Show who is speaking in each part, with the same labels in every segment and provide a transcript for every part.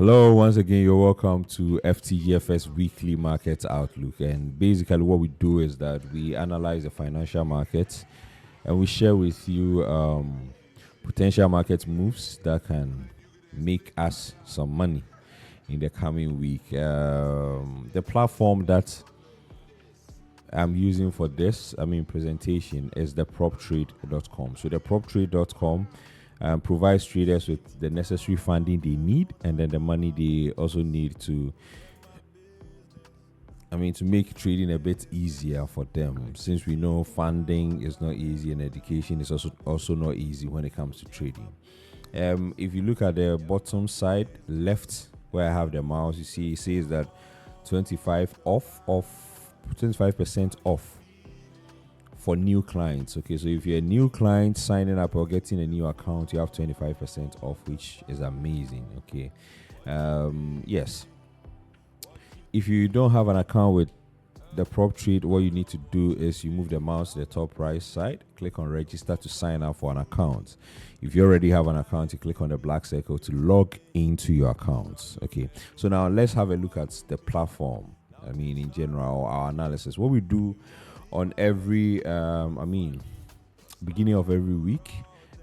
Speaker 1: Hello, once again, you're welcome to FTGFs Weekly Market Outlook. And basically, what we do is that we analyze the financial markets and we share with you potential market moves that can make us some money in the coming week. The platform that I'm using for this, presentation is the proptrade.com. So the proptrade.com provides traders with the necessary funding they need, and then the money they also need to make trading a bit easier for them, since we know funding is not easy and education is also not easy when it comes to trading. If you look at the bottom side left where I have the mouse, you see it says that 25% off for new clients. Okay, so if you're a new client signing up or getting a new account, you have 25% off, which is amazing. Okay, yes. If you don't have an account with the prop trade, what you need to do is you move the mouse to the top right side, click on register to sign up for an account. If you already have an account, you click on the black circle to log into your account. Okay, so now let's have a look at the platform. In general, our analysis. What we do on every beginning of every week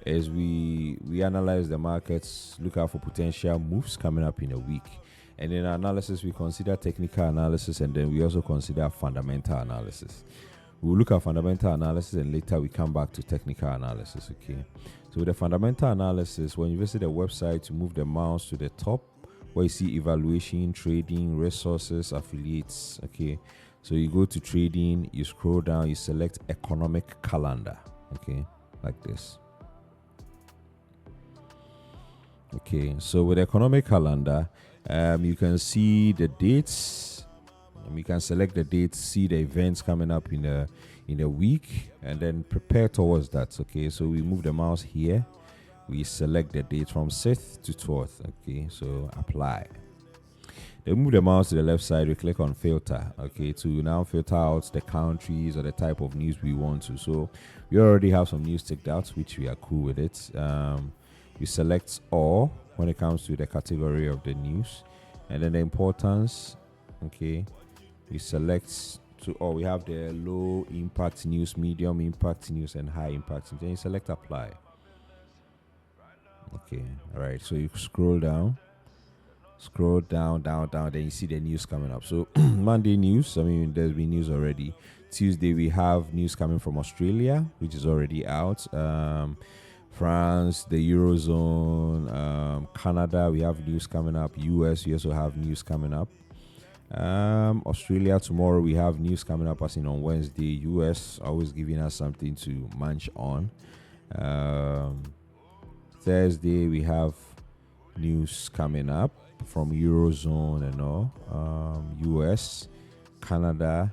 Speaker 1: is we analyze the markets, look out for potential moves coming up in a week. And in our analysis, we consider technical analysis, and then we also consider fundamental analysis. We'll look at fundamental analysis, and later we come back to technical analysis. Okay, so with the fundamental analysis, when you visit the website, you move the mouse to the top where you see evaluation, trading, resources, affiliates. Okay, so you go to trading, you scroll down, you select economic calendar. Okay, like this. Okay, so with economic calendar, you can see the dates. You can select the dates, see the events coming up in a week, and then prepare towards that. Okay, so we move the mouse here. We select the date from 6th to 12th. Okay, so apply. Then move the mouse to the left side. We click on filter. Okay, to now filter out the countries or the type of news we want to. So we already have some news ticked out, which we are cool with it. We select all when it comes to the category of the news, and then the importance. Okay, we select to all. We have the low impact news, medium impact news, and high impact news. Then you select apply. Okay, all right. So you scroll down, down. Then you see the news coming up. So Monday news. There's been news already. Tuesday we have news coming from Australia, which is already out. France, the Eurozone, Canada, we have news coming up. US, we also have news coming up. Australia, tomorrow we have news coming up, as in on Wednesday. US always giving us something to munch on. Thursday we have news coming up from Eurozone and all. US, Canada,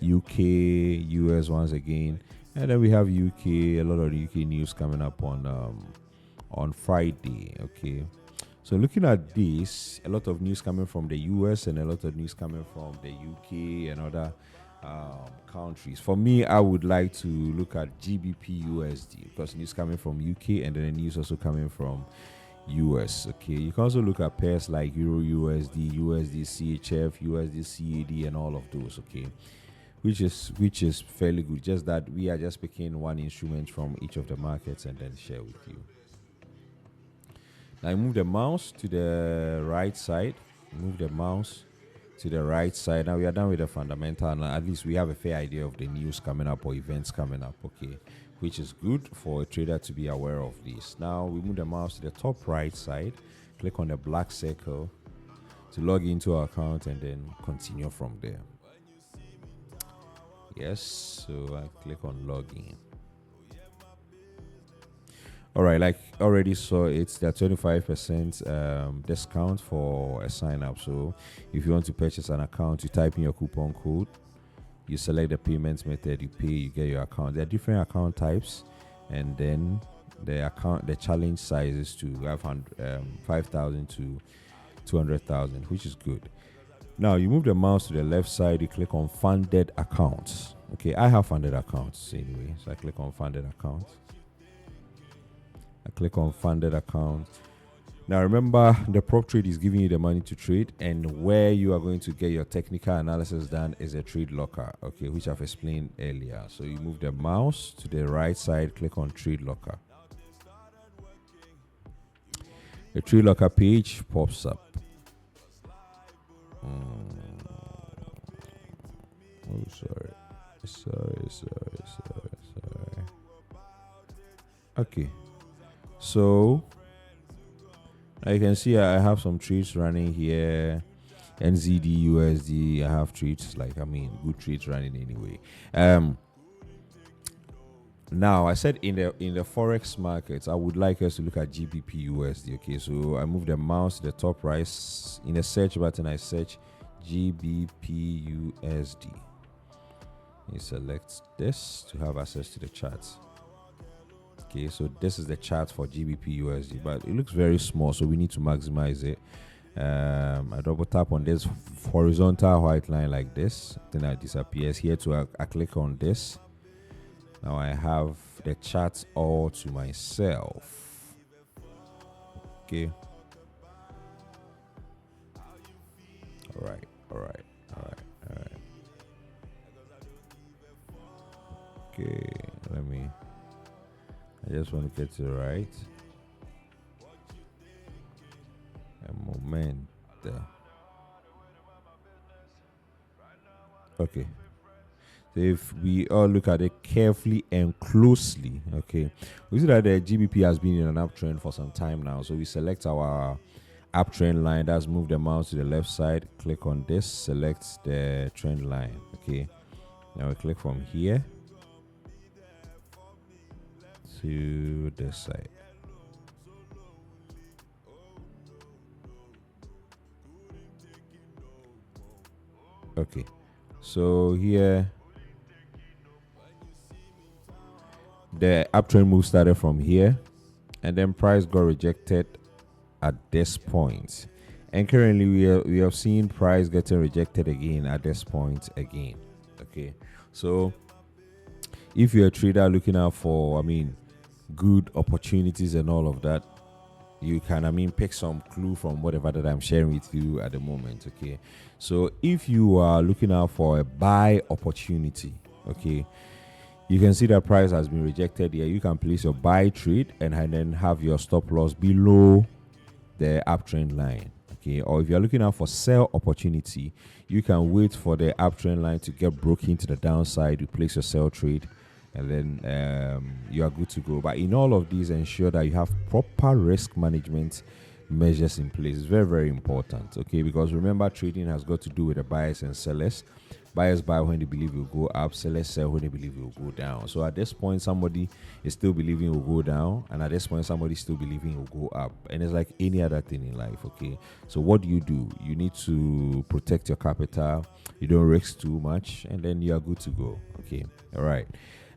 Speaker 1: UK, US once again. And then we have UK, a lot of UK news coming up on Friday. Okay, so looking at this, a lot of news coming from the US and a lot of news coming from the UK and other countries. For me, I would like to look at GBPUSD because news coming from UK and then the news also coming from US. Okay, you can also look at pairs like Euro USD, USD CHF, USD CAD, and all of those. Okay, which is fairly good. Just that we are just picking one instrument from each of the markets and then share with you. Now I move the mouse to the right side. Now we are done with the fundamental, and at least we have a fair idea of the news coming up or events coming up. Okay, which is good for a trader to be aware of this. Now we move the mouse to the top right side. Click on the black circle to log into our account and then continue from there. Yes, so I click on login. All right, like already saw, it's the 25% discount for a sign up. So if you want to purchase an account, you type in your coupon code, you select the payment method, you pay, you get your account. There are different account types, and then the challenge sizes to 5,000 to 200,000, which is good. Now you move the mouse to the left side, you click on funded accounts. Okay, I have funded accounts anyway, so I click on funded accounts. Now remember, the prop trade is giving you the money to trade, and where you are going to get your technical analysis done is a trade locker, okay, which I've explained earlier. So you move the mouse to the right side, click on trade locker. The trade locker page pops up. Oh, sorry. Okay, so now you can see I have some trades running here. NZD, USD, I have trades, like, good trades running anyway. Now I said in the forex markets, I would like us to look at GBPUSD. Okay, so I move the mouse to the top right. In the search button, I search GBPUSD. You select this to have access to the charts. Okay, so this is the chart for GBPUSD, but it looks very small, so we need to maximize it. I double tap on this horizontal white line like this, then it disappears. Here to I click on this. Now I have the chart all to myself. Okay. All right. Okay, I just want to get it right. A moment. Okay. So if we all look at it carefully and closely, okay, we see that the GBP has been in an uptrend for some time now. So we select our uptrend line. That's move the mouse to the left side. Click on this. Select the trend line. Okay. Now we click from here to this side. Okay, so here the uptrend move started from here, and then price got rejected at this point, and currently we have seen price getting rejected again at this point again. Okay, so if you're a trader looking out for good opportunities and all of that, you can pick some clue from whatever that I'm sharing with you at the moment. Okay, so if you are looking out for a buy opportunity, okay, you can see that price has been rejected here. You can place your buy trade and then have your stop loss below the uptrend line. Okay, or if you're looking out for sell opportunity, you can wait for the uptrend line to get broken to the downside. You place your sell trade, and then you are good to go. But in all of these, ensure that you have proper risk management measures in place. It's very, very important, okay, because remember, trading has got to do with the buyers and sellers. Buyers buy when they believe it will go up, sellers sell when they believe it will go down. So at this point, somebody is still believing it will go down, and at this point, somebody is still believing it will go up. And it's like any other thing in life, okay? So what do? You need to protect your capital. You don't risk too much, and then you are good to go, okay? All right.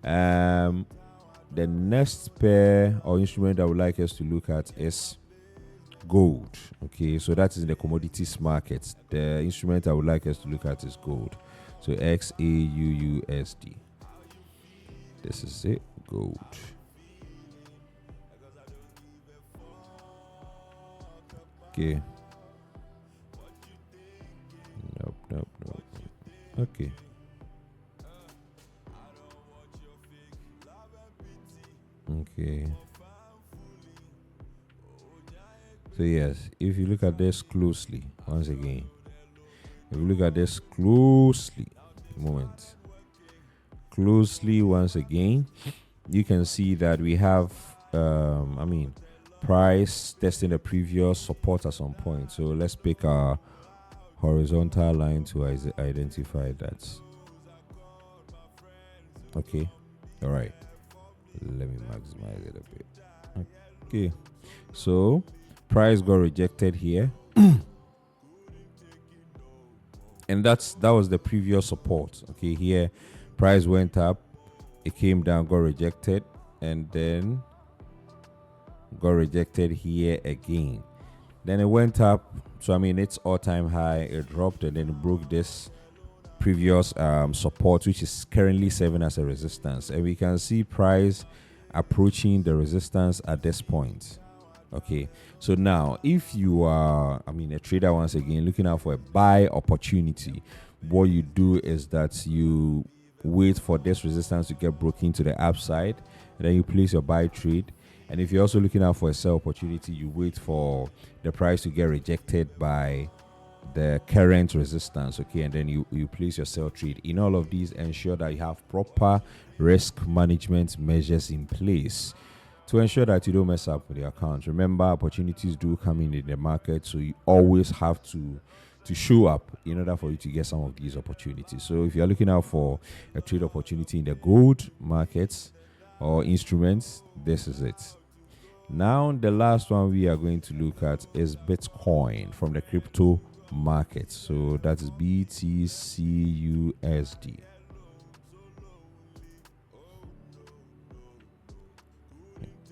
Speaker 1: The next pair or instrument I would like us to look at is gold. Okay, so that is in the commodities market. The instrument I would like us to look at is gold. So XAUUSD. This is it, gold. Okay. Nope. Okay. Okay. So yes, if you look at this closely, once again, if you look at this closely, once again, you can see that we have, price testing the previous support at some point. So let's pick our horizontal line to identify that. Okay, all right. Let me maximize it a bit. Okay, so price got rejected here. And that was the previous support. Okay, here price went up, it came down, got rejected, and then got rejected here again. Then it went up, so it's all-time high. It dropped and then it broke this previous support, which is currently serving as a resistance, and we can see price approaching the resistance at this point. Okay, so now if you are, a trader, once again looking out for a buy opportunity, what you do is that you wait for this resistance to get broken to the upside, and then you place your buy trade. And if you're also looking out for a sell opportunity, you wait for the price to get rejected by the current resistance, okay, and then you place your sell trade. In all of these, ensure that you have proper risk management measures in place to ensure that you don't mess up with your account. Remember, opportunities do come in the market, so you always have to show up in order for you to get some of these opportunities. So if you're looking out for a trade opportunity in the gold markets or instruments, this is it. Now, the last one we are going to look at is Bitcoin from the crypto market. So that is BTCUSD.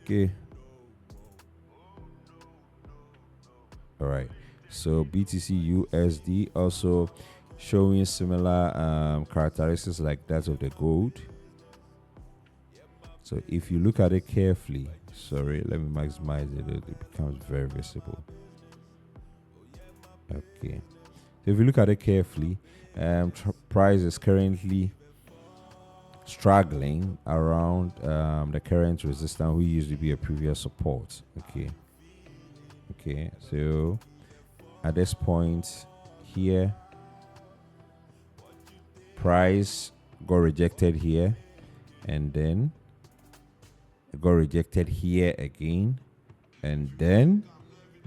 Speaker 1: Okay. All right. So BTCUSD also showing similar characteristics like that of the gold. So if you look at it carefully, sorry, let me maximize it. It becomes very visible. Okay. So if you look at it carefully, price is currently struggling around the current resistance, which used to be a previous support. Okay, so at this point here, price got rejected here, and then got rejected here again, and then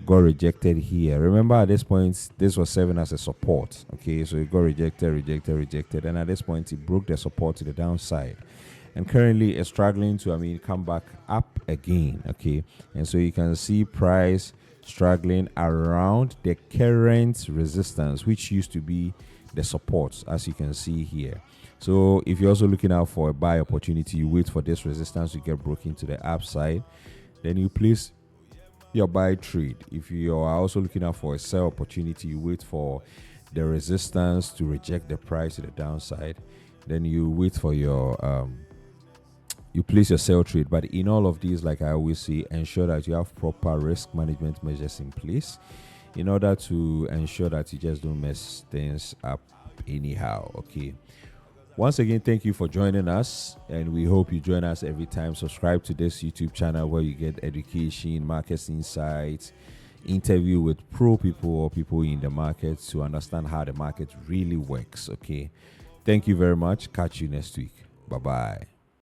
Speaker 1: got rejected here. Remember, at this point this was serving as a support. Okay, so it got rejected, and at this point it broke the support to the downside, and currently it's struggling to come back up again. Okay, and so you can see price struggling around the current resistance, which used to be the support, as you can see here. So if you're also looking out for a buy opportunity, you wait for this resistance to get broken to the upside, then you place your buy trade. If you are also looking out for a sell opportunity, you wait for the resistance to reject the price to the downside, then you wait for your you place your sell trade. But in all of these, like I always say, ensure that you have proper risk management measures in place in order to ensure that you just don't mess things up anyhow. Okay, once again, thank you for joining us, and we hope you join us every time. Subscribe to this YouTube channel where you get education, market insights, interview with pro people or people in the market to understand how the market really works. Okay, thank you very much. Catch you next week. Bye bye.